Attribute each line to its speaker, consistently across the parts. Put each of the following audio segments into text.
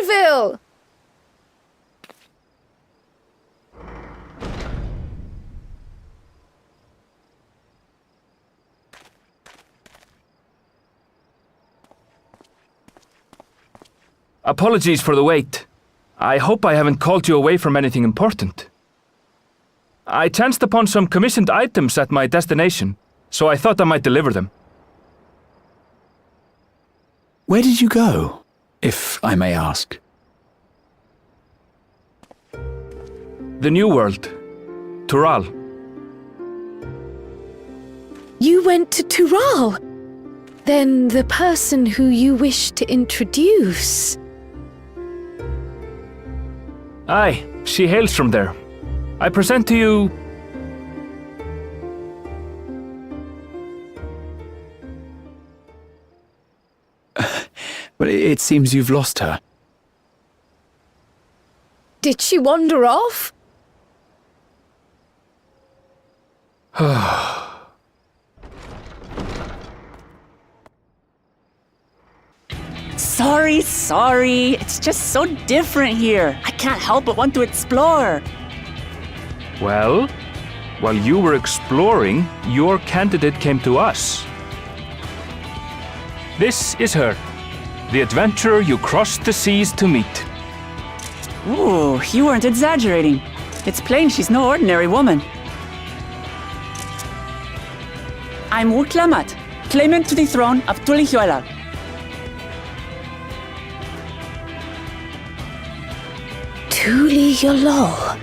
Speaker 1: Anvil!
Speaker 2: Apologies for the wait. I hope I haven't called you away from anything important. I chanced upon some commissioned items at my destination, so I thought I might deliver them.
Speaker 3: Where did you go, if I may ask?
Speaker 2: The New World. Tural.
Speaker 1: You went to Tural? Then the person who you wish to introduce...
Speaker 2: Aye, she hails from there. I present to you...
Speaker 3: Well, it seems you've lost her.
Speaker 1: Did she wander off?
Speaker 4: Sorry. It's just so different here. I can't help but want to explore.
Speaker 2: Well, while you were exploring, your candidate came to us. This is her, the adventurer you crossed the seas to meet.
Speaker 4: Ooh, you weren't exaggerating. It's plain she's no ordinary woman. I'm Uklamat, claimant to the throne of Tulihuela.
Speaker 1: Tulihuela.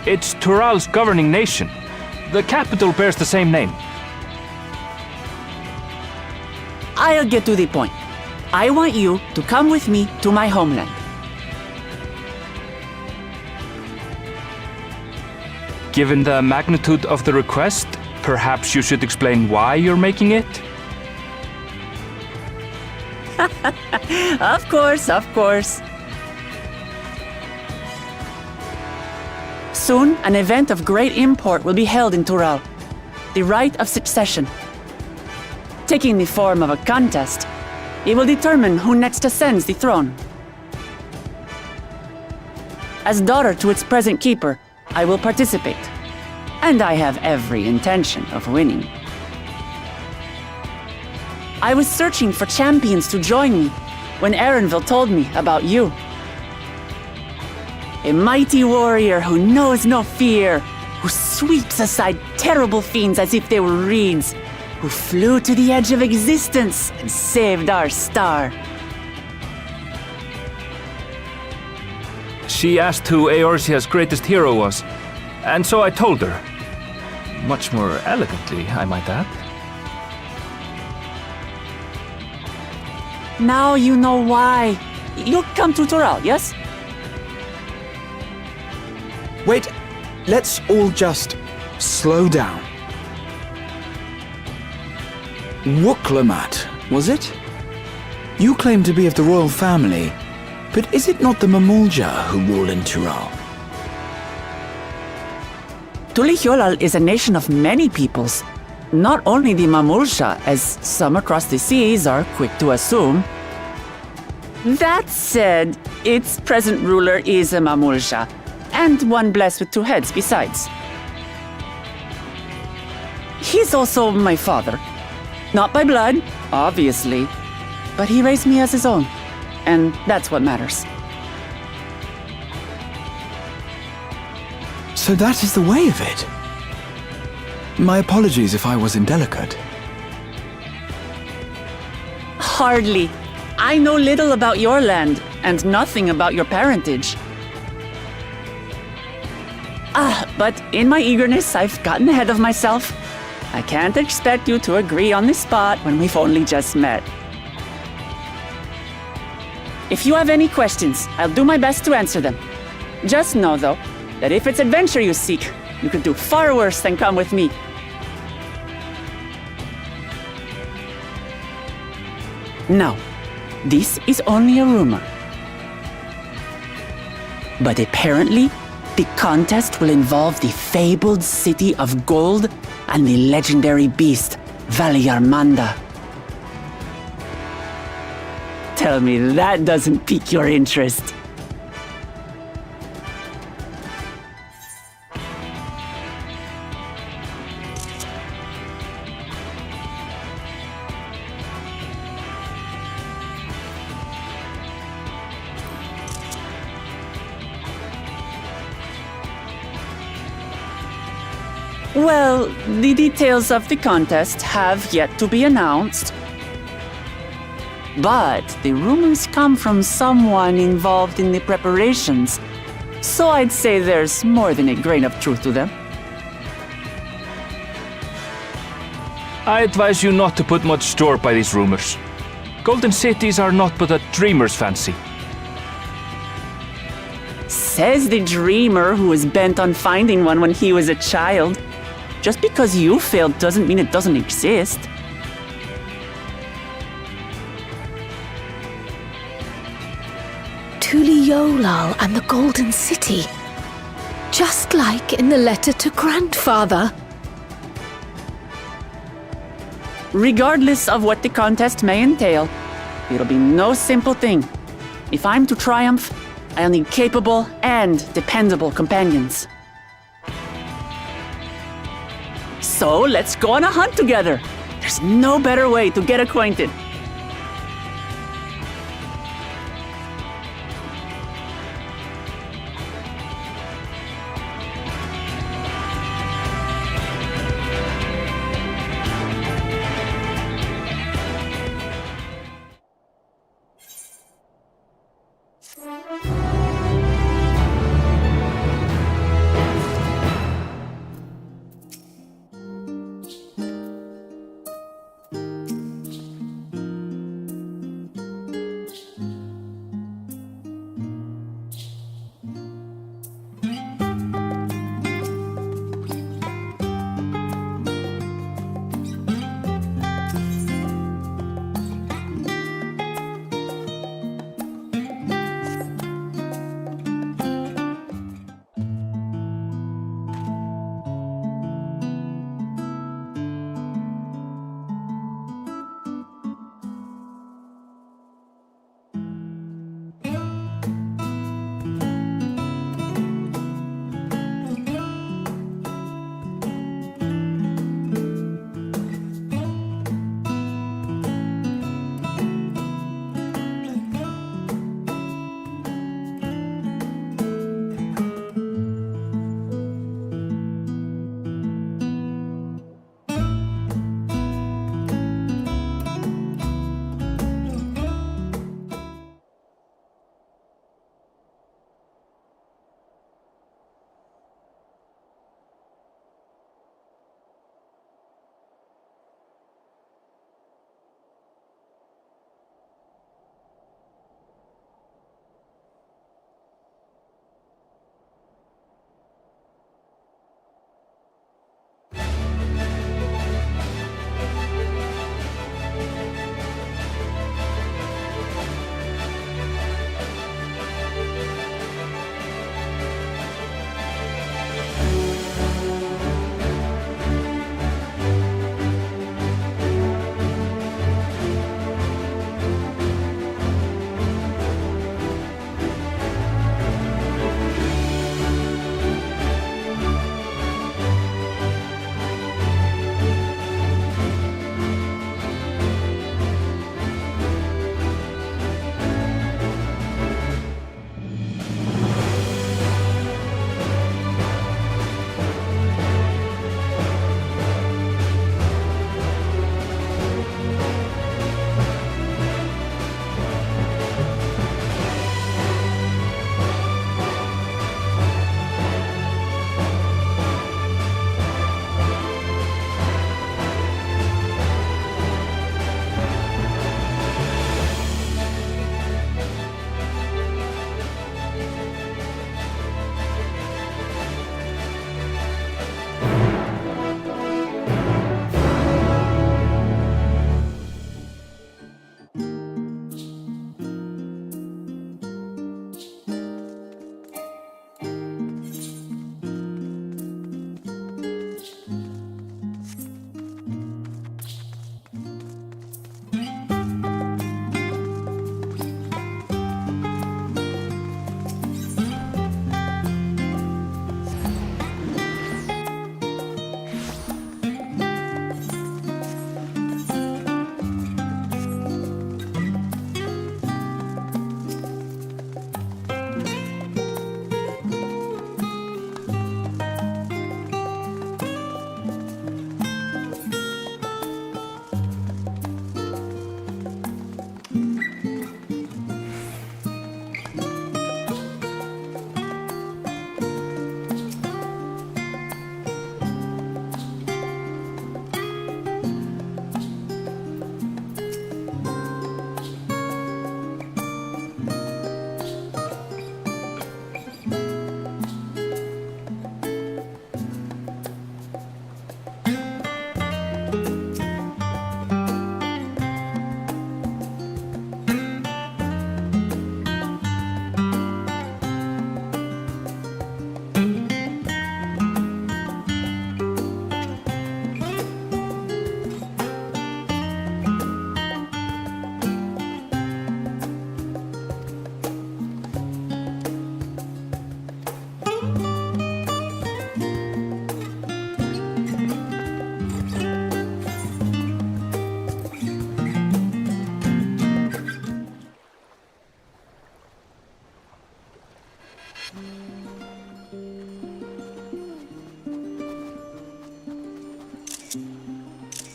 Speaker 2: It's Tural's governing nation. The capital bears the same name.
Speaker 4: I'll get to the point. I want you to come with me to my homeland.
Speaker 2: Given the magnitude of the request, perhaps you should explain why you're making it?
Speaker 4: Of course. Soon, an event of great import will be held in Tural. The Rite of Succession. Taking the form of a contest, it will determine who next ascends the throne. As daughter to its present keeper, I will participate. And I have every intention of winning. I was searching for champions to join me when Erenville told me about you. A mighty warrior who knows no fear, who sweeps aside terrible fiends as if they were reeds, who flew to the edge of existence and saved our star.
Speaker 2: She asked who Eorzea's greatest hero was, and so I told her. Much more elegantly, I might add.
Speaker 4: Now you know why. You'll come to Tural, yes?
Speaker 3: Wait, let's all just slow down. Wuklamat, was it? You claim to be of the royal family, but is it not the Mamulja who rule in Tural?
Speaker 4: Tulihuela is a nation of many peoples. Not only the Mamulja, as some across the seas are quick to assume. That said, its present ruler is a Mamulja, and one blessed with two heads besides. He's also my father. Not by blood, obviously, but he raised me as his own, and that's what matters.
Speaker 3: So that is the way of it. My apologies if I was indelicate.
Speaker 4: Hardly. I know little about your land, and nothing about your parentage. But in my eagerness, I've gotten ahead of myself. I can't expect you to agree on the spot when we've only just met. If you have any questions, I'll do my best to answer them. Just know, though, that if it's adventure you seek, you could do far worse than come with me. Now, this is only a rumor. But apparently, the contest will involve the fabled city of gold and the legendary beast, Valyarmanda. Tell me that doesn't pique your interest. Well, the details of the contest have yet to be announced. But the rumors come from someone involved in the preparations, so I'd say there's more than a grain of truth to them.
Speaker 2: I advise you not to put much store by these rumors. Golden cities are not but a dreamer's fancy.
Speaker 4: Says the dreamer who was bent on finding one when he was a child. Just because you failed doesn't mean it doesn't exist.
Speaker 1: Tuliolal and the Golden City. Just like in the letter to Grandfather.
Speaker 4: Regardless of what the contest may entail, it'll be no simple thing. If I'm to triumph, I'll need capable and dependable companions. So let's go on a hunt together. There's no better way to get acquainted.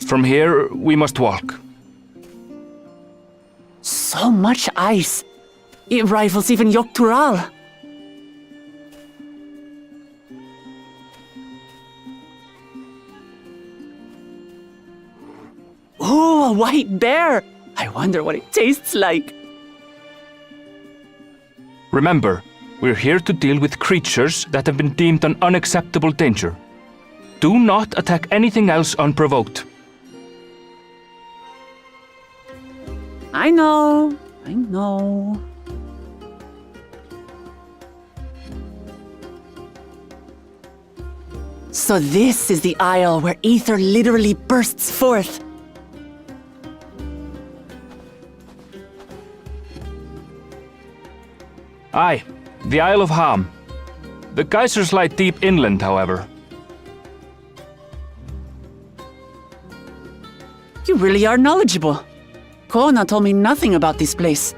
Speaker 2: From here, we must walk.
Speaker 4: So much ice. It rivals even Yogg-Tural. Ooh, a white bear! I wonder what it tastes like.
Speaker 2: Remember, we're here to deal with creatures that have been deemed an unacceptable danger. Do not attack anything else unprovoked.
Speaker 4: I know. I know. So this is the isle where ether literally bursts forth.
Speaker 2: Aye, the Isle of Ham. The geysers lie deep inland, however.
Speaker 4: You really are knowledgeable. Kona told me nothing about this place.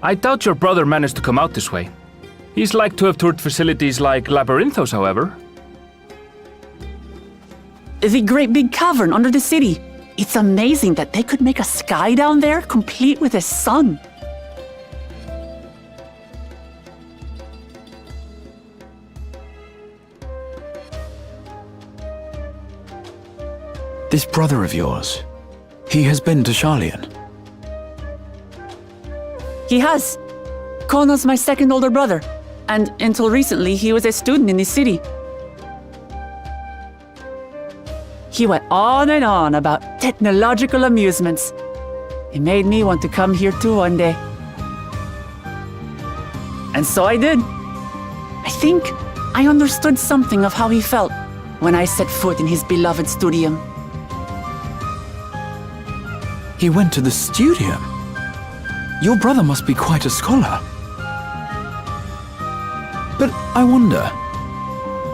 Speaker 2: I doubt your brother managed to come out this way. He's like to have toured facilities like Labyrinthos, however.
Speaker 4: The great big cavern under the city. It's amazing that they could make a sky down there complete with a sun.
Speaker 3: This brother of yours, he has been to Sharlayan.
Speaker 4: He has. Kono's my second older brother, and until recently he was a student in this city. He went on and on about technological amusements. It made me want to come here too one day. And so I did. I think I understood something of how he felt when I set foot in his beloved studium.
Speaker 3: He went to the studium? Your brother must be quite a scholar. But I wonder,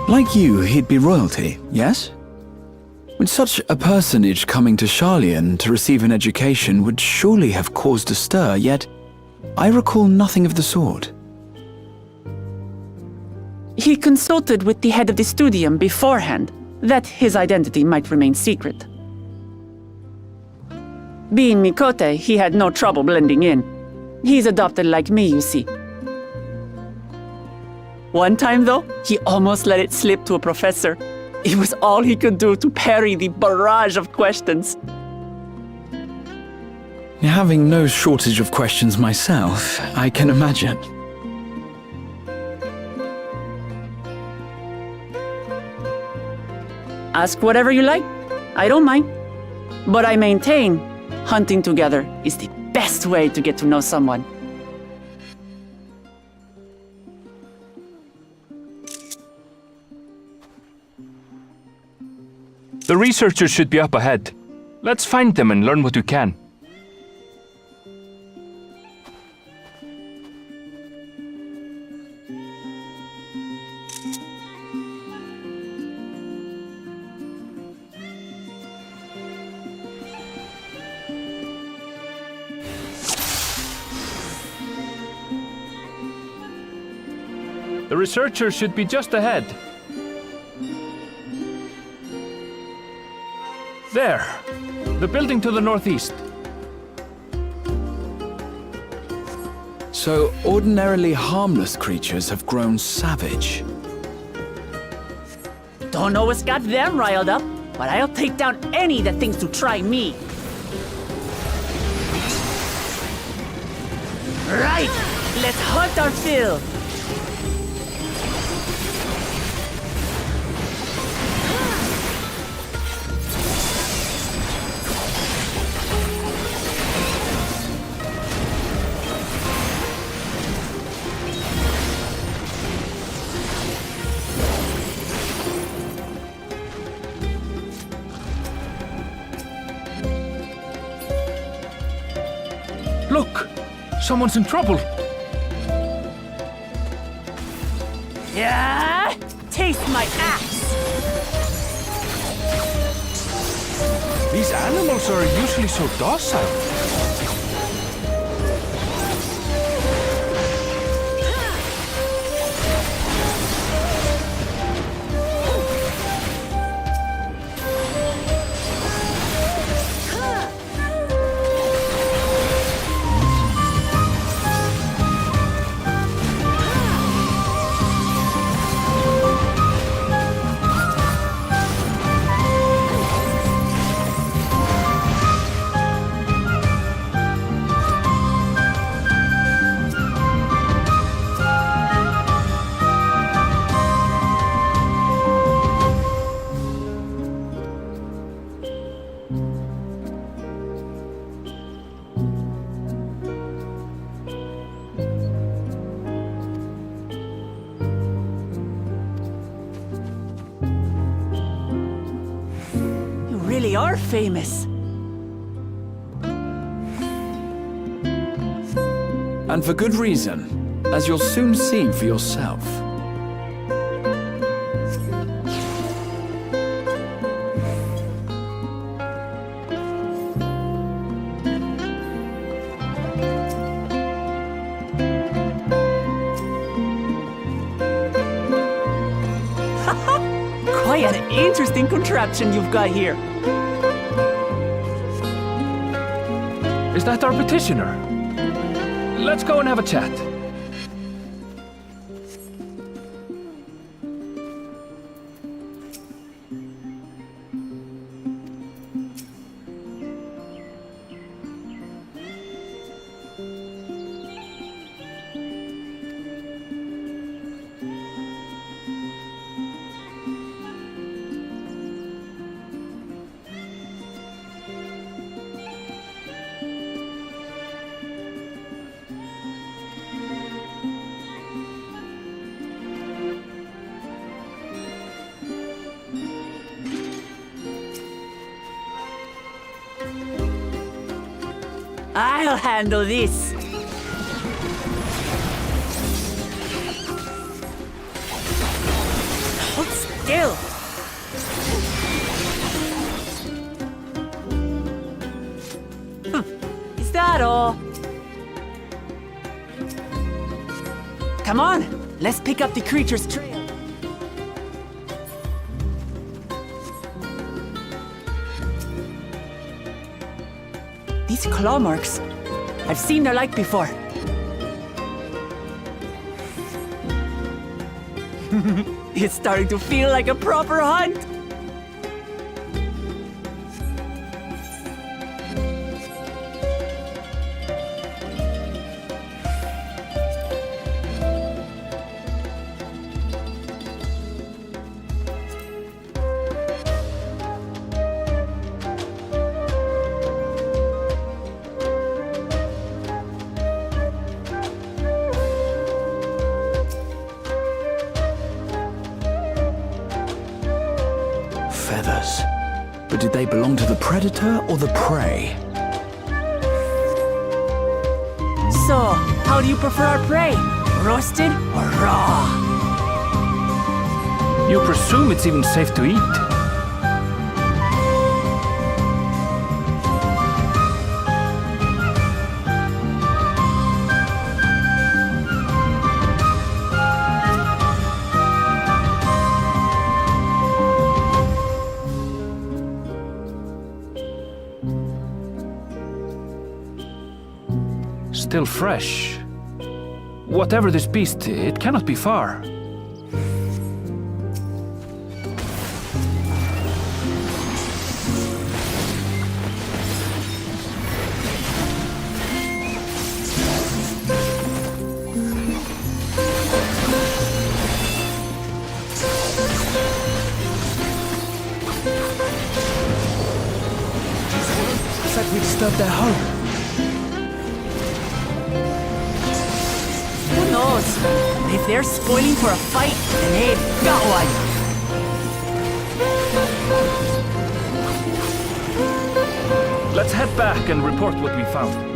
Speaker 3: like you, he'd be royalty, yes? With such a personage coming to Sharlayan to receive an education would surely have caused a stir, yet I recall nothing of the sort.
Speaker 4: He consulted with the head of the studium beforehand that his identity might remain secret. Being Mikote, he had no trouble blending in. He's adopted like me, you see. One time, though, he almost let it slip to a professor. It was all he could do to parry the barrage of questions.
Speaker 3: Having no shortage of questions myself, I can imagine.
Speaker 4: Ask whatever you like. I don't mind. But I maintain hunting together is the best way to get to know someone.
Speaker 2: The researchers should be up ahead. Let's find them and learn what we can. The researchers should be just ahead. There! The building to the northeast.
Speaker 3: So ordinarily harmless creatures have grown savage.
Speaker 4: Don't know what's got them riled up, but I'll take down any that thinks to try me. Right! Let's hunt our fill!
Speaker 2: Look! Someone's in trouble!
Speaker 4: Yeah! Taste my axe!
Speaker 2: These animals are usually so docile.
Speaker 4: they are famous.
Speaker 3: And for good reason, as you'll soon see for yourself.
Speaker 4: Quite an interesting contraption you've got here.
Speaker 2: Is that our petitioner? Let's go and have a chat.
Speaker 4: I'll handle this. Hold still. Is that all? Come on, let's pick up the creature's trail. These claw marks. I've seen their like before. It's starting to feel like a proper hunt.
Speaker 3: Feathers. But did they belong to the predator or the prey?
Speaker 4: So, how do you prefer our prey? Roasted or raw?
Speaker 2: You presume it's even safe to eat? Still fresh. Whatever this beast, it cannot be far.
Speaker 3: Looks like we disturbed their home.
Speaker 4: Who knows? If they're spoiling for a fight, then they've got one.
Speaker 2: Let's head back and report what we found.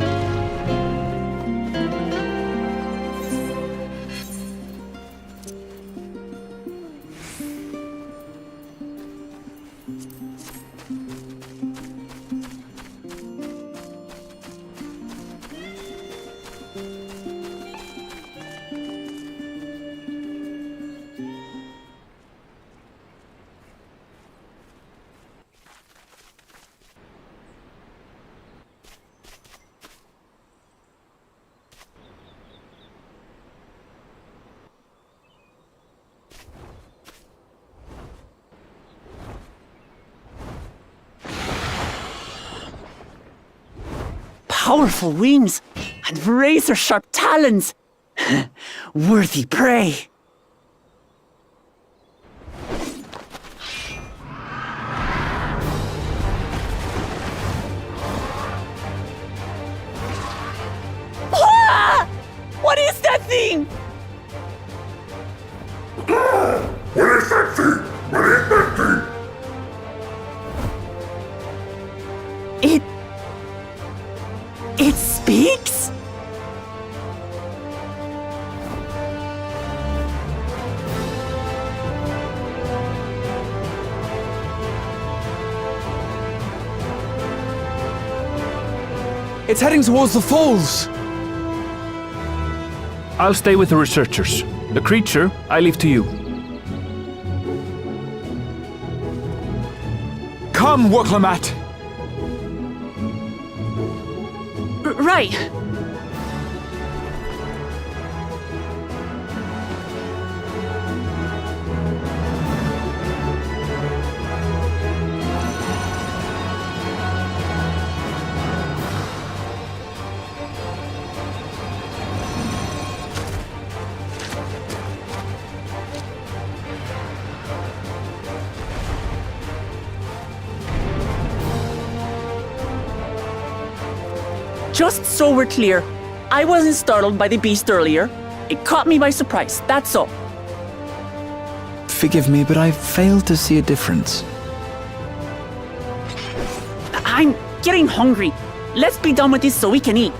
Speaker 4: Powerful wings and razor-sharp talons. Worthy prey. Ah! What is that thing?
Speaker 5: What is that thing? What is that thing?
Speaker 4: It speaks?
Speaker 3: It's heading towards the falls!
Speaker 2: I'll stay with the researchers. The creature, I leave to you.
Speaker 3: Come, Woklamat!
Speaker 4: Right. Just so we're clear, I wasn't startled by the beast earlier. It caught me by surprise, that's all.
Speaker 3: Forgive me, but I failed to see a difference.
Speaker 4: I'm getting hungry. Let's be done with this so we can eat.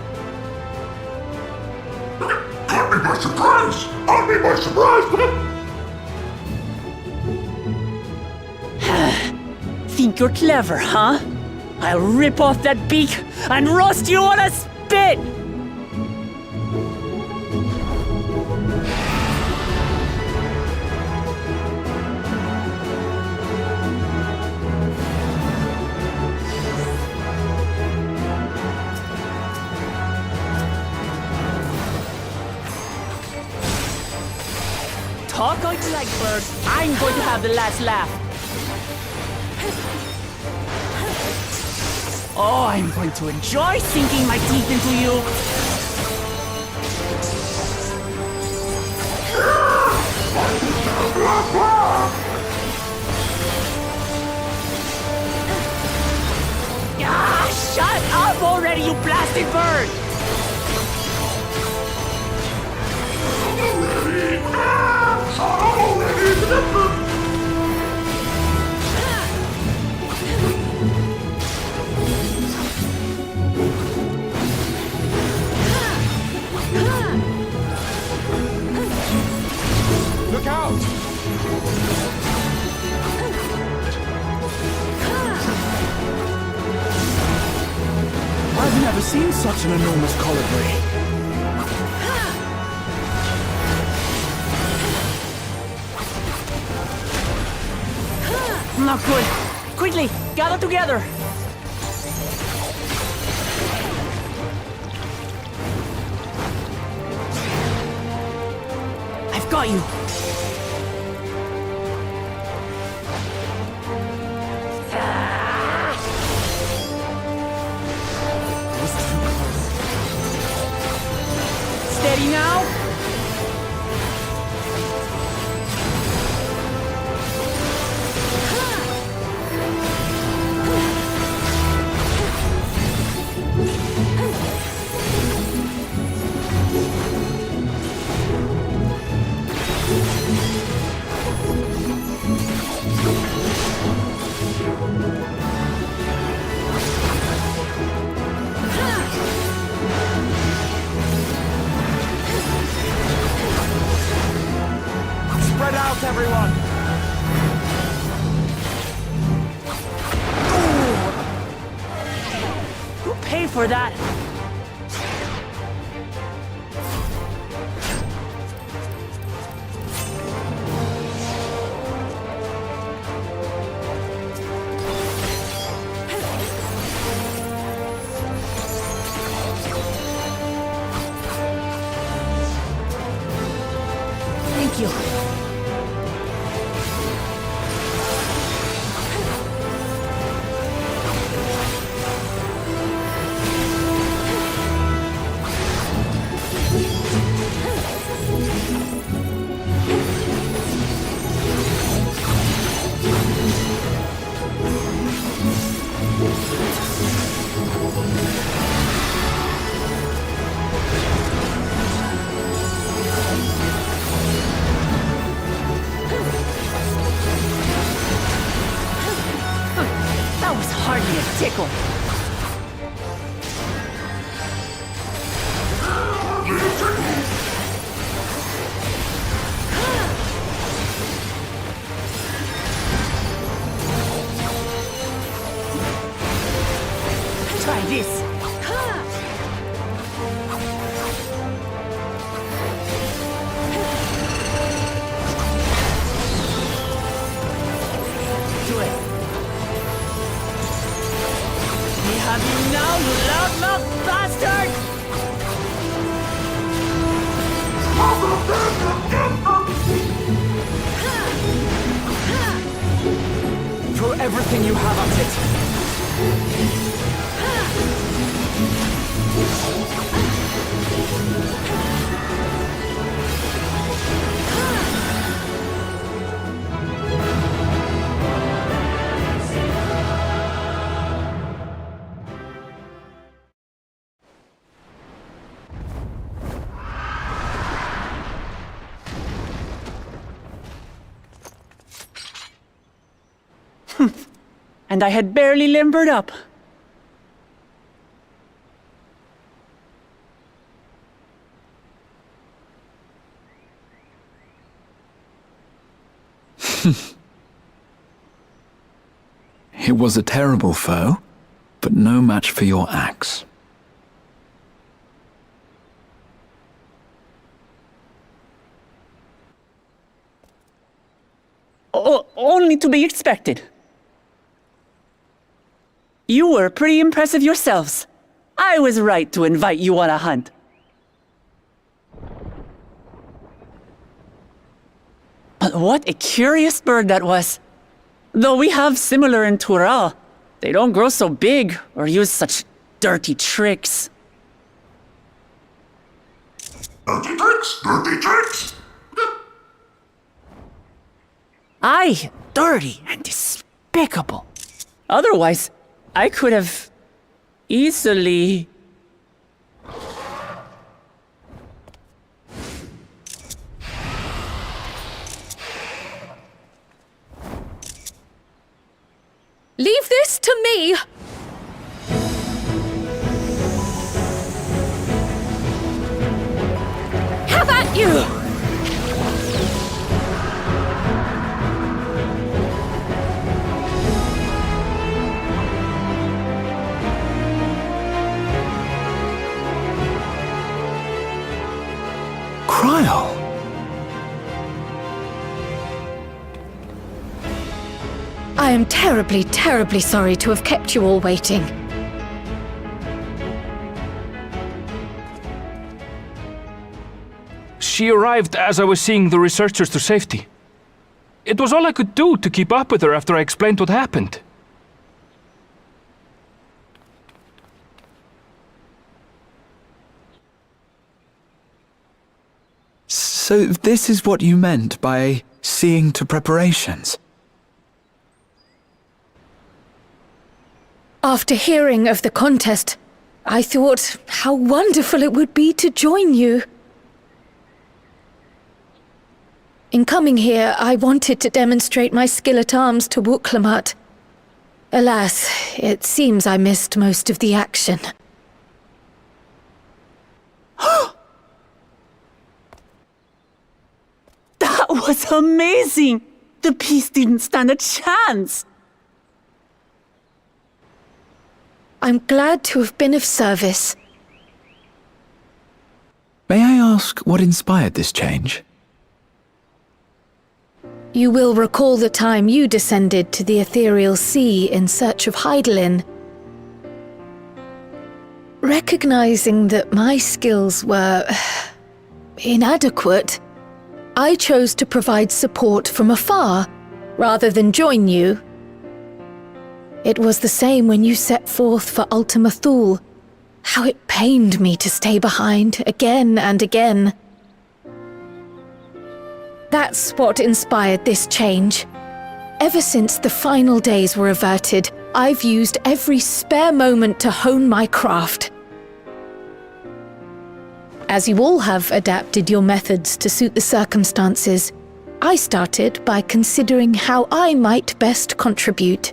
Speaker 5: Caught me by surprise! Caught me by surprise!
Speaker 4: Think you're clever, huh? I'll rip off that beak and roast you on a spit! Talk how you like, bird. I'm going to have the last laugh. Oh, I'm going to enjoy sinking my teeth into you. Ah, shut up already, you blasted bird!
Speaker 3: Look out! I've never seen such an enormous colibri.
Speaker 4: Not good. Quickly, gather together. I've got you. Steady now.
Speaker 3: Spread out, everyone!
Speaker 4: Who paid for that? Thank you. That was hardly a tickle. Try this. Do it. We have you now, you loudmouth bastard!
Speaker 3: Throw everything you have at it.
Speaker 4: And I had barely limbered up.
Speaker 3: It was a terrible foe, but no match for your axe.
Speaker 4: Only to be expected. You were pretty impressive yourselves. I was right to invite you on a hunt. But what a curious bird that was. Though we have similar in Tural, they don't grow so big or use such dirty tricks.
Speaker 5: Dirty tricks! Dirty tricks!
Speaker 4: Aye, dirty and despicable. Otherwise, I could have easily...
Speaker 1: Leave this to me! Have at you!
Speaker 3: Cryle!
Speaker 1: I am terribly, terribly sorry to have kept you all waiting.
Speaker 2: She arrived as I was seeing the researchers to safety. It was all I could do to keep up with her after I explained what happened.
Speaker 3: So this is what you meant by seeing to preparations?
Speaker 1: After hearing of the contest, I thought how wonderful it would be to join you. In coming here, I wanted to demonstrate my skill at arms to Wuklamut. Alas, it seems I missed most of the action.
Speaker 4: That was amazing! The piece didn't stand a chance!
Speaker 1: I'm glad to have been of service.
Speaker 3: May I ask what inspired this change?
Speaker 1: You will recall the time you descended to the ethereal sea in search of Heidelin. Recognizing that my skills were inadequate, I chose to provide support from afar, rather than join you. It was the same when you set forth for Ultima Thule. How it pained me to stay behind, again and again. That's what inspired this change. Ever since the final days were averted, I've used every spare moment to hone my craft. As you all have adapted your methods to suit the circumstances, I started by considering how I might best contribute.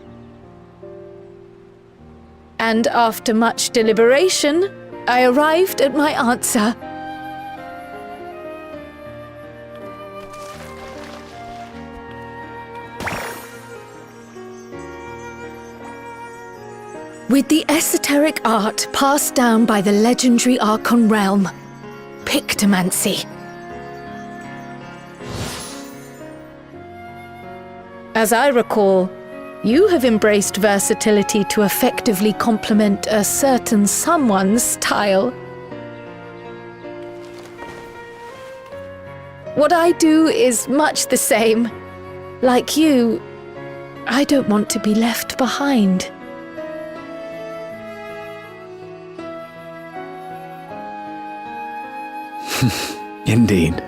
Speaker 1: And after much deliberation, I arrived at my answer. With the esoteric art passed down by the legendary Archon realm, Pictomancy. As I recall, you have embraced versatility to effectively complement a certain someone's style. What I do is much the same. Like you, I don't want to be left behind.
Speaker 3: Indeed.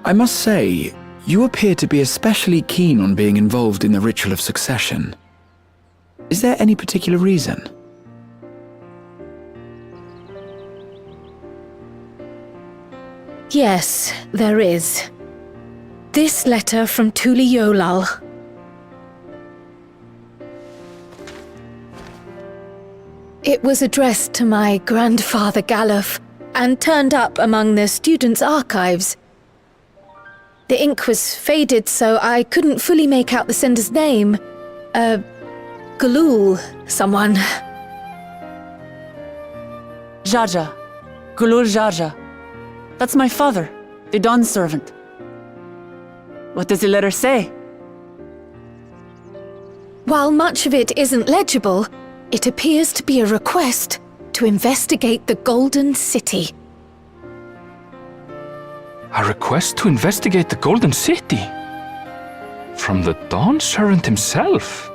Speaker 3: I must say, you appear to be especially keen on being involved in the ritual of succession. Is there any particular reason?
Speaker 1: Yes, there is. This letter from Tuliolal. It was addressed to my grandfather Galuf and turned up among the students' archives. The ink was faded, so I couldn't fully make out the sender's name. Galul, someone.
Speaker 4: Jaja. Gulul Jaja. That's my father, the Dawn servant. What does the letter say?
Speaker 1: While much of it isn't legible, it appears to be a request to investigate the Golden City.
Speaker 2: A request to investigate the Golden City? From the Dawn servant himself?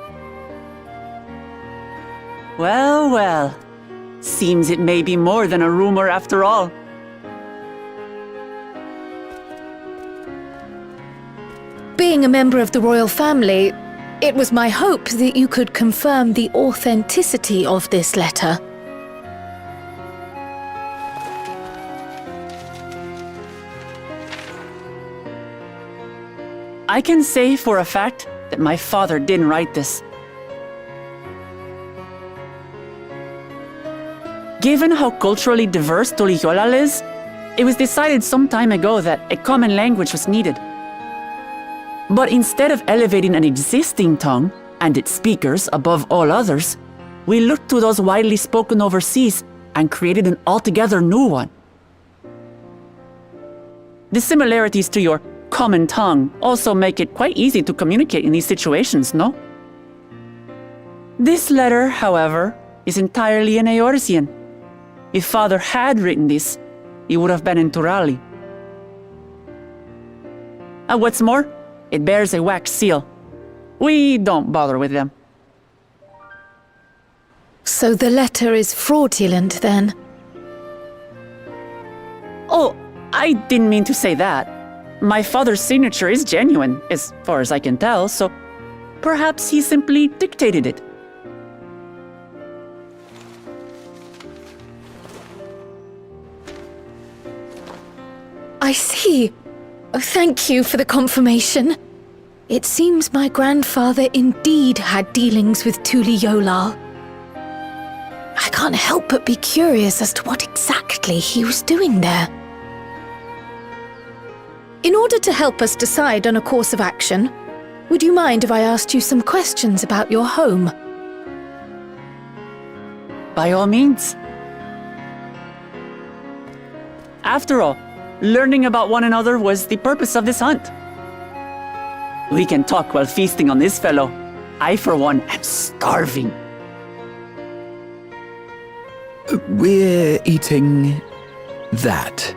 Speaker 4: Well, well. Seems it may be more than a rumor after all.
Speaker 1: Being a member of the royal family, it was my hope that you could confirm the authenticity of this letter.
Speaker 4: I can say for a fact that my father didn't write this. Given how culturally diverse Tuliolal is, it was decided some time ago that a common language was needed. But instead of elevating an existing tongue and its speakers above all others, we looked to those widely spoken overseas and created an altogether new one. The similarities to your common tongue also make it quite easy to communicate in these situations, no? This letter, however, is entirely in Eorzean. If Father had written this, it would have been in Turali. And what's more, it bears a wax seal. We don't bother with them.
Speaker 1: So the letter is fraudulent, then?
Speaker 4: Oh, I didn't mean to say that. My father's signature is genuine, as far as I can tell, so perhaps he simply dictated it.
Speaker 1: I see. Oh, thank you for the confirmation. It seems my grandfather indeed had dealings with Tuliolal. I can't help but be curious as to what exactly he was doing there. In order to help us decide on a course of action, would you mind if I asked you some questions about your home?
Speaker 4: By all means. After all, learning about one another was the purpose of this hunt. We can talk while feasting on this fellow. I, for one, am starving.
Speaker 3: We're eating that.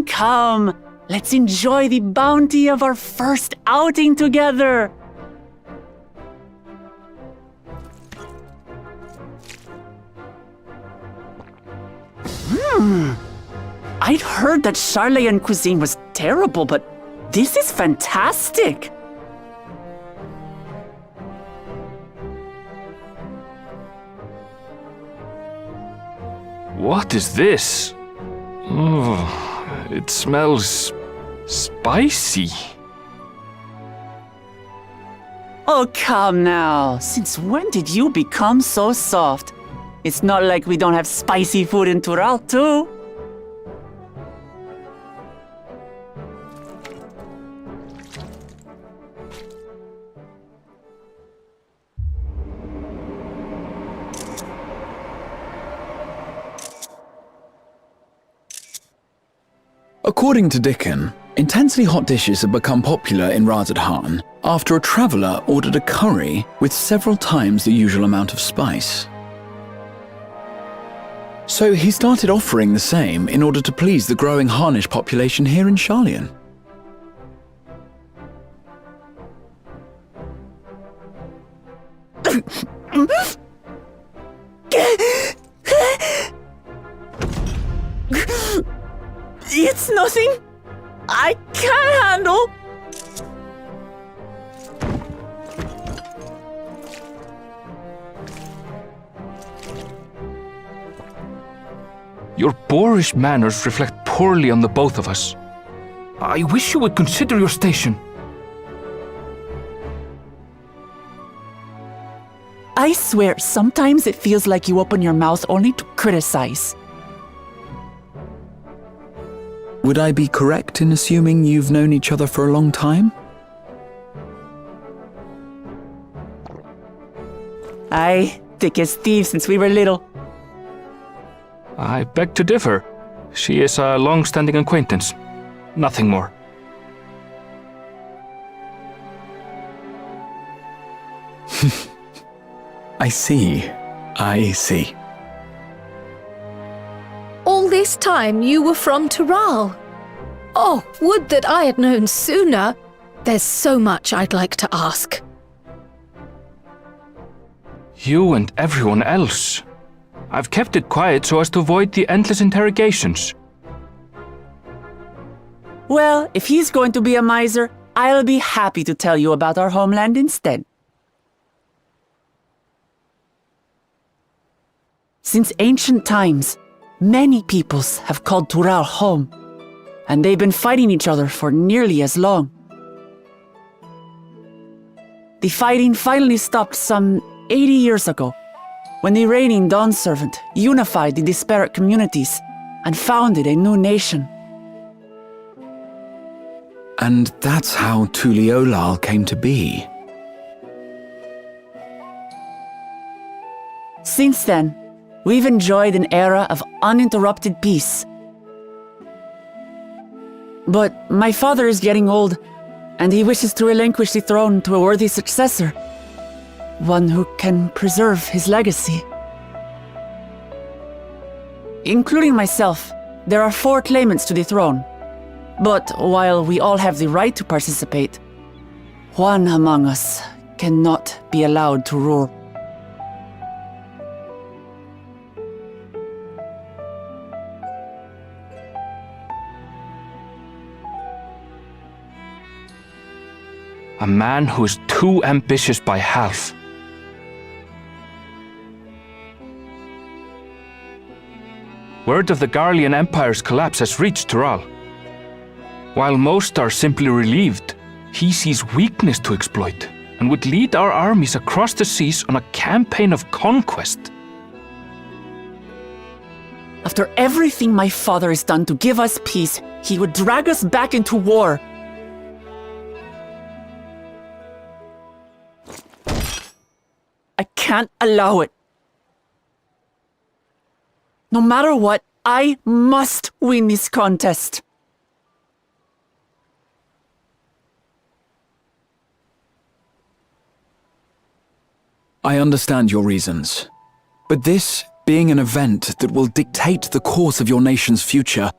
Speaker 4: come. Let's enjoy the bounty of our first outing together. I'd heard that Charlayan cuisine was terrible, but this is fantastic.
Speaker 2: What is this? Oh, it smells spicy.
Speaker 4: Oh, come now. Since when did you become so soft? It's not like we don't have spicy food in Tural, too.
Speaker 3: According to Dickon, intensely hot dishes have become popular in Razadhan after a traveller ordered a curry with several times the usual amount of spice. So he started offering the same in order to please the growing Harnish population here in Charlian.
Speaker 4: It's nothing I can't handle.
Speaker 2: Your boorish manners reflect poorly on the both of us. I wish you would consider your station.
Speaker 4: I swear, sometimes it feels like you open your mouth only to criticize.
Speaker 3: Would I be correct in assuming you've known each other for a long time?
Speaker 4: Aye, thick as thieves since we were little.
Speaker 2: I beg to differ. She is a long-standing acquaintance. Nothing more.
Speaker 3: I see.
Speaker 1: All this time you were from Tural. Oh, would that I had known sooner. There's so much I'd like to ask.
Speaker 2: You and everyone else. I've kept it quiet so as to avoid the endless interrogations.
Speaker 4: Well, if he's going to be a miser, I'll be happy to tell you about our homeland instead. Since ancient times, many peoples have called Tural home, and they've been fighting each other for nearly as long. The fighting finally stopped some 80 years ago, when the reigning Dawn Servant unified the disparate communities and founded a new nation.
Speaker 3: And that's how Tuliolal came to be.
Speaker 4: Since then, we've enjoyed an era of uninterrupted peace. But my father is getting old, and he wishes to relinquish the throne to a worthy successor. One who can preserve his legacy. Including myself, there are 4 claimants to the throne. But while we all have the right to participate, one among us cannot be allowed to rule.
Speaker 2: A man who is too ambitious by half. Word of the Garlean Empire's collapse has reached Tural. While most are simply relieved, he sees weakness to exploit and would lead our armies across the seas on a campaign of conquest.
Speaker 4: After everything my father has done to give us peace, he would drag us back into war. I can't allow it. No matter what, I must win this contest.
Speaker 3: I understand your reasons, but this being an event that will dictate the course of your nation's future,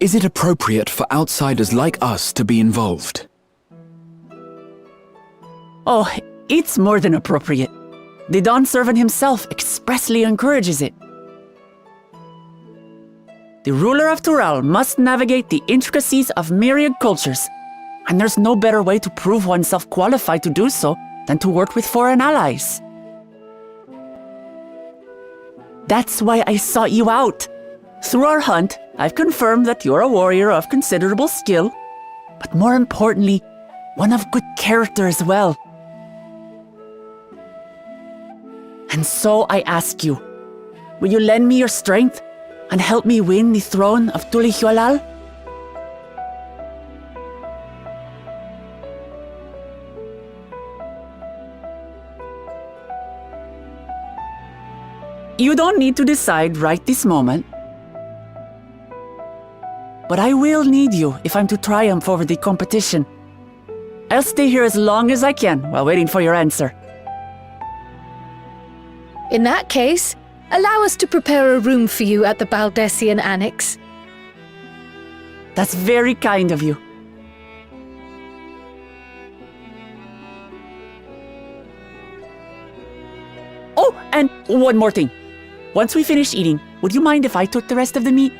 Speaker 3: Is it appropriate for outsiders like us to be involved?
Speaker 4: Oh, it's more than appropriate. The Dawn Servant himself expressly encourages it. The ruler of Tural must navigate the intricacies of myriad cultures, and there's no better way to prove oneself qualified to do so than to work with foreign allies. That's why I sought you out. Through our hunt, I've confirmed that you're a warrior of considerable skill, but more importantly, one of good character as well. And so I ask you, will you lend me your strength and help me win the throne of Tulihualal? You don't need to decide right this moment. But I will need you if I'm to triumph over the competition. I'll stay here as long as I can while waiting for your answer.
Speaker 1: In that case, allow us to prepare a room for you at the Baldessian Annex.
Speaker 4: That's very kind of you. Oh, and one more thing. Once we finish eating, would you mind if I took the rest of the meat?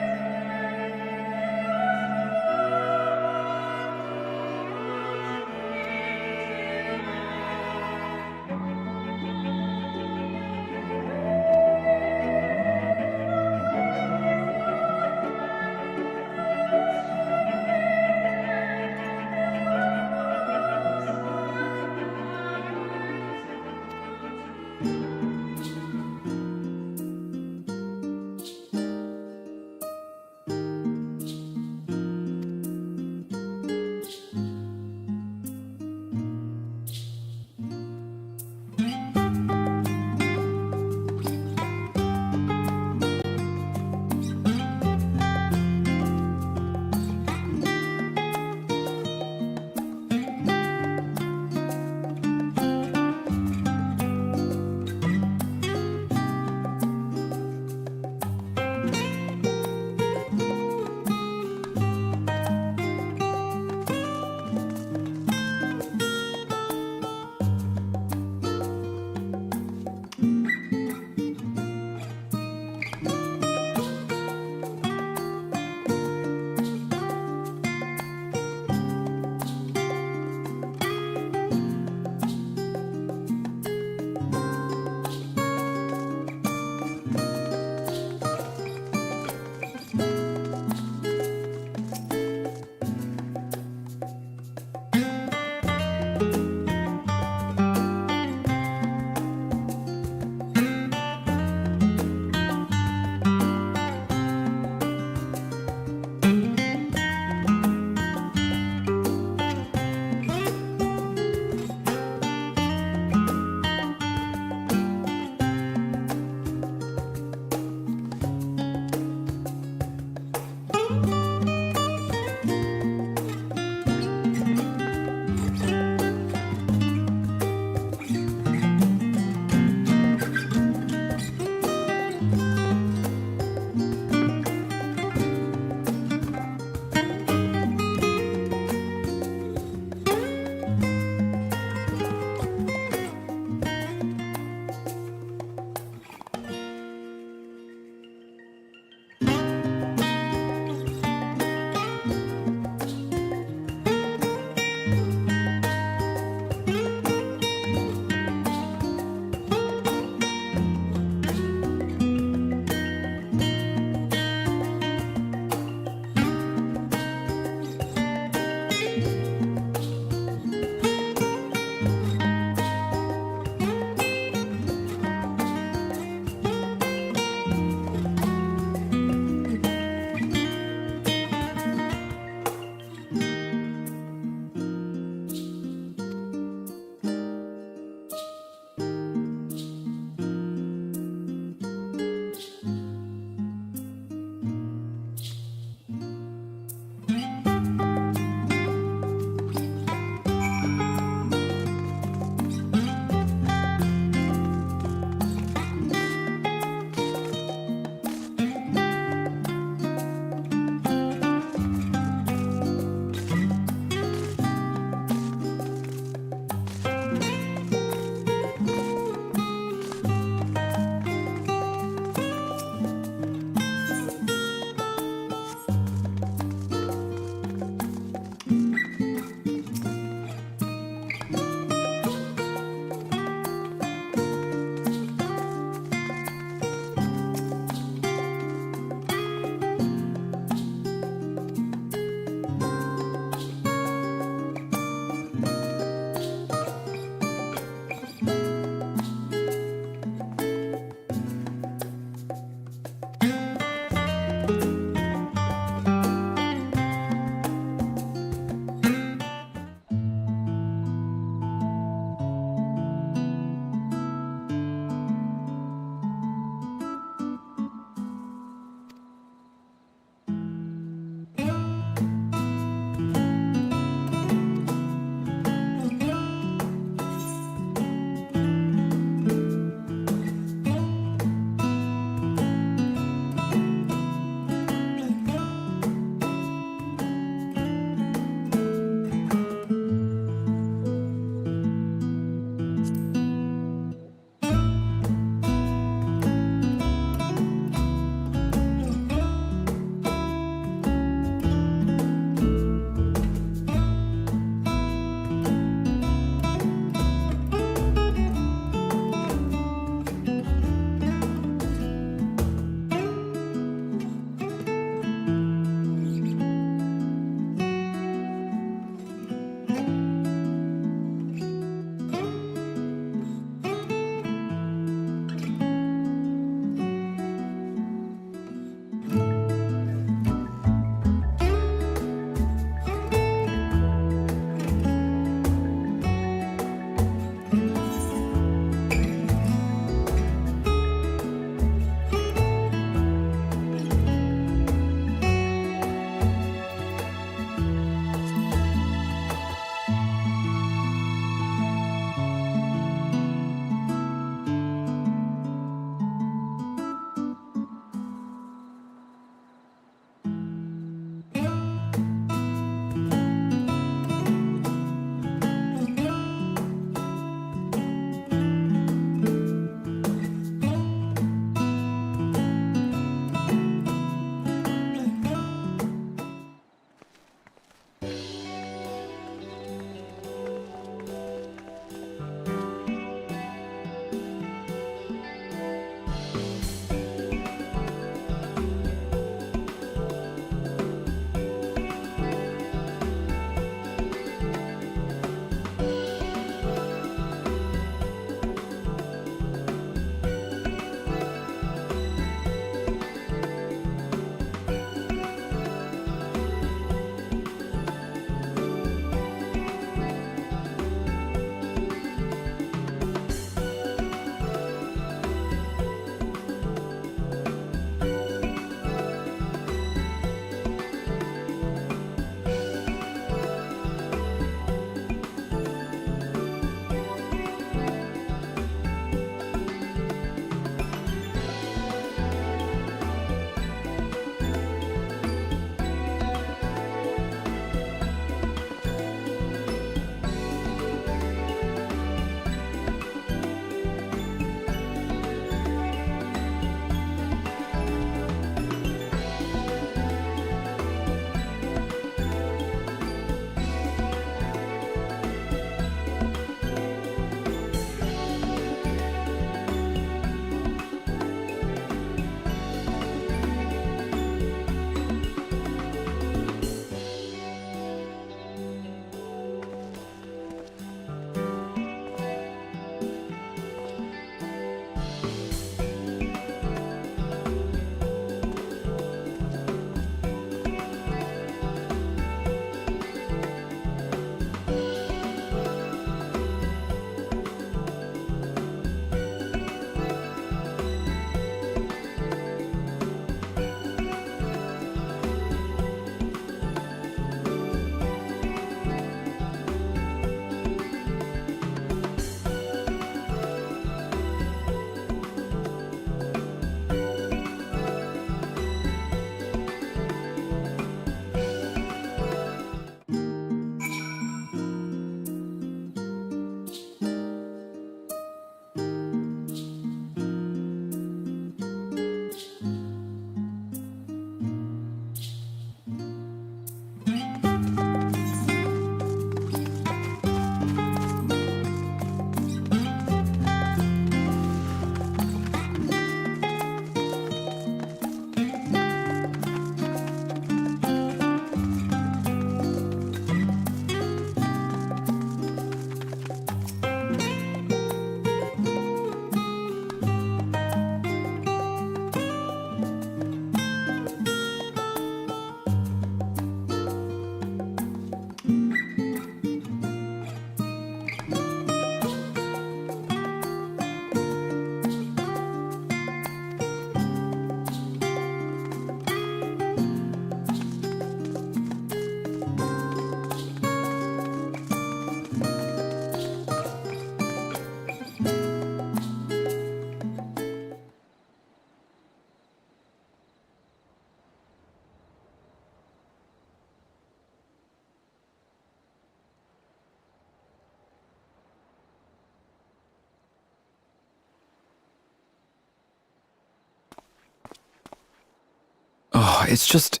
Speaker 3: it's just...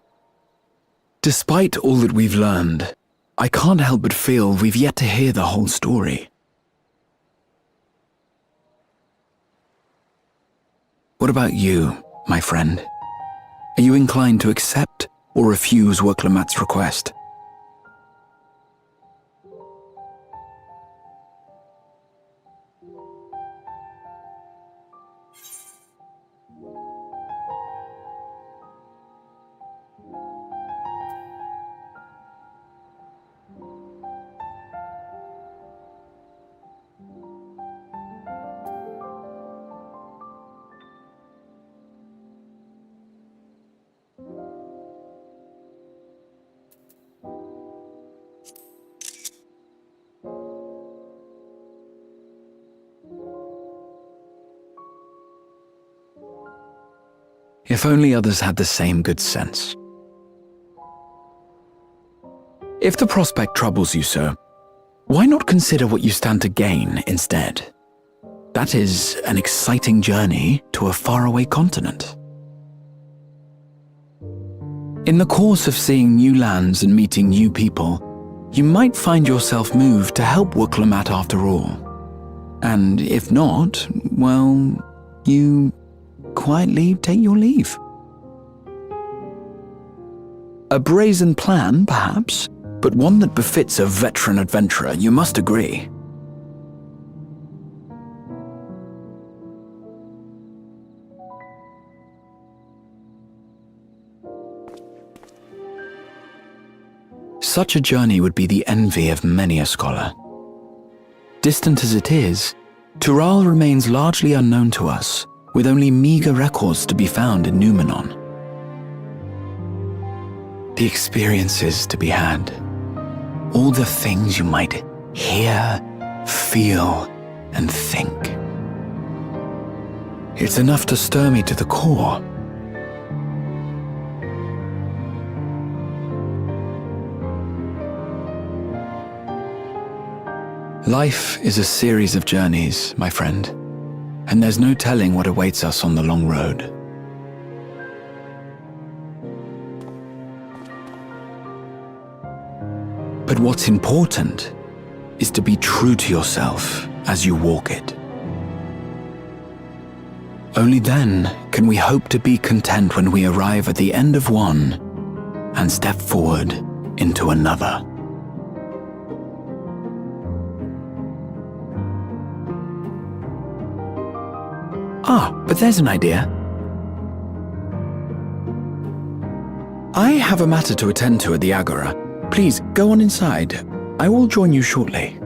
Speaker 3: Despite all that we've learned, I can't help but feel we've yet to hear the whole story. What about you, my friend? Are you inclined to accept or refuse Wurklamat's request? If only others had the same good sense. If the prospect troubles you, sir, why not consider what you stand to gain instead? That is an exciting journey to a faraway continent. In the course of seeing new lands and meeting new people, you might find yourself moved to help Wurklamat after all. And if not, well, you quietly take your leave. A brazen plan, perhaps, but one that befits a veteran adventurer, you must agree. Such a journey would be the envy of many a scholar. Distant as it is, Tural remains largely unknown to us, with only meager records to be found in Numenor. The experiences to be had, all the things you might hear, feel, and think. It's enough to stir me to the core. Life is a series of journeys, my friend, and there's no telling what awaits us on the long road. But what's important is to be true to yourself as you walk it. Only then can we hope to be content when we arrive at the end of one and step forward into another. But there's an idea. I have a matter to attend to at the Agora. Please, go on inside. I will join you shortly.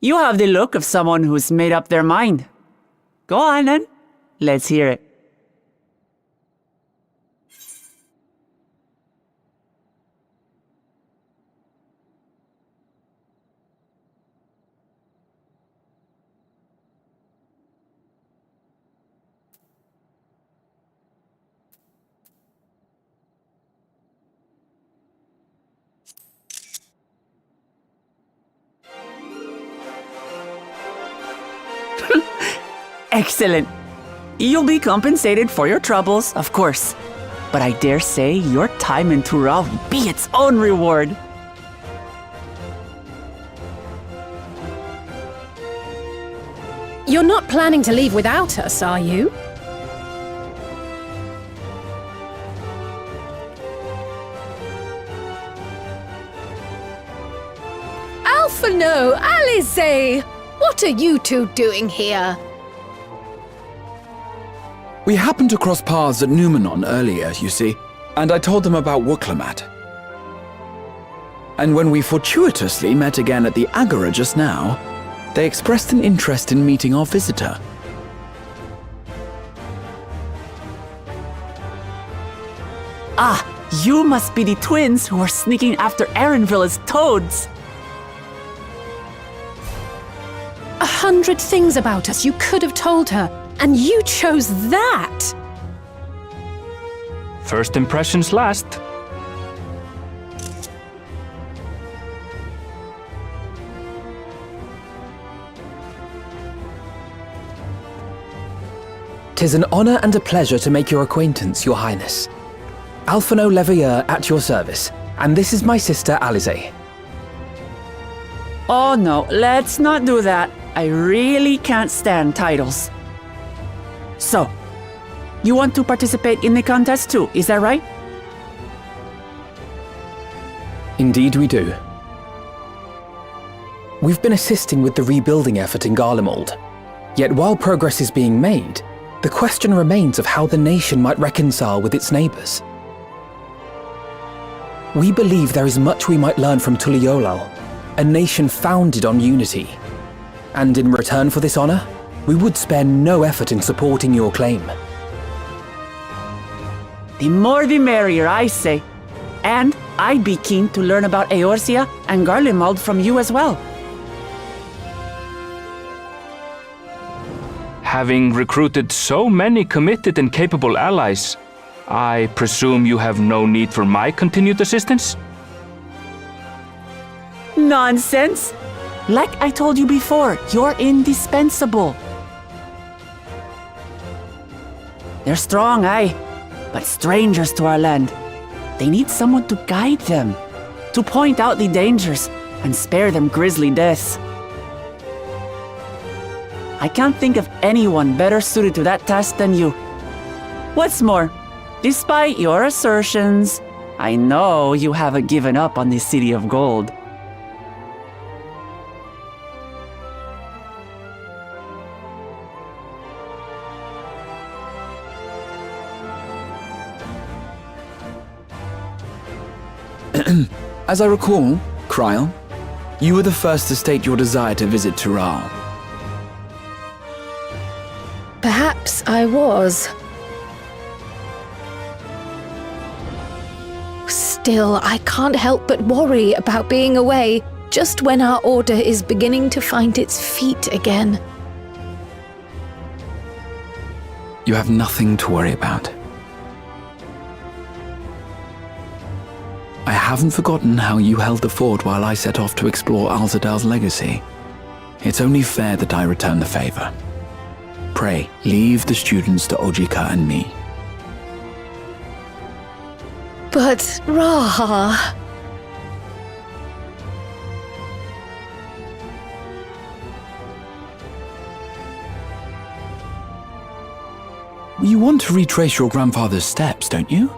Speaker 4: You have the look of someone who's made up their mind. Go on then. Let's hear it. Excellent. You'll be compensated for your troubles, of course. But I dare say your time in Tural will be its own reward.
Speaker 6: You're not planning to leave without us, are you?
Speaker 1: Alphano, Alice! What are you two doing here?
Speaker 3: We happened to cross paths at Numenon earlier, you see, and I told them about Wuklamat. And when we fortuitously met again at the Agora just now, they expressed an interest in meeting our visitor.
Speaker 4: Ah, you must be the twins who are sneaking after Erenville as toads.
Speaker 6: 100 things about us you could have told her, and you chose that!
Speaker 2: First impressions last.
Speaker 7: "'Tis an honor and a pleasure to make your acquaintance, Your Highness. Alphano Leveilleur at your service, and this is my sister Alize."
Speaker 4: Oh no, let's not do that. I really can't stand titles. So, you want to participate in the contest too, is that right?
Speaker 7: Indeed we do. We've been assisting with the rebuilding effort in Garlemald. Yet while progress is being made, the question remains of how the nation might reconcile with its neighbors. We believe there is much we might learn from Tuliolal, a nation founded on unity. And in return for this honor, we would spare no effort in supporting your claim.
Speaker 4: The more the merrier, I say. And I'd be keen to learn about Eorzea and Garlemald from you as well.
Speaker 2: Having recruited so many committed and capable allies, I presume you have no need for my continued assistance?
Speaker 4: Nonsense! Like I told you before, you're indispensable. They're strong, aye, but strangers to our land. They need someone to guide them, to point out the dangers and spare them grisly deaths. I can't think of anyone better suited to that task than you. What's more, despite your assertions, I know you haven't given up on the City of Gold.
Speaker 3: As I recall, Kryl, you were the first to state your desire to visit Tural.
Speaker 1: Perhaps I was. Still, I can't help but worry about being away just when our order is beginning to find its feet again.
Speaker 3: You have nothing to worry about. I haven't forgotten how you held the fort while I set off to explore Alzadal's legacy. It's only fair that I return the favor. Pray, leave the students to Ojika and me.
Speaker 1: But, Raha...
Speaker 3: You want to retrace your grandfather's steps, don't you?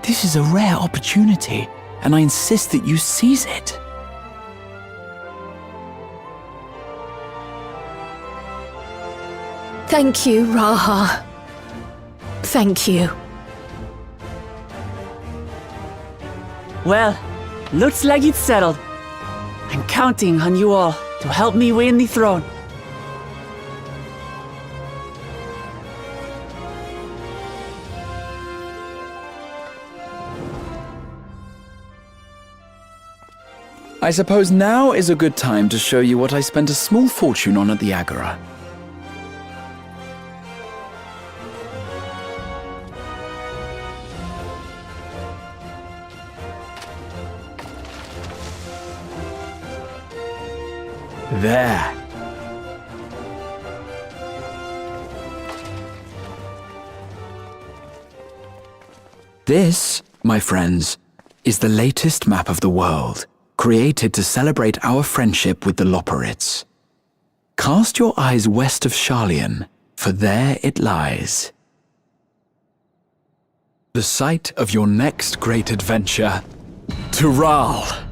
Speaker 3: This is a rare opportunity, and I insist that you seize it.
Speaker 1: Thank you, Raha. Thank you.
Speaker 4: Well, looks like it's settled. I'm counting on you all to help me win the throne.
Speaker 3: I suppose now is a good time to show you what I spent a small fortune on at the Agora. There. This, my friends, is the latest map of the world, created to celebrate our friendship with the Loporrits. Cast your eyes west of Sharlayan, for there it lies. The site of your next great adventure, Tural.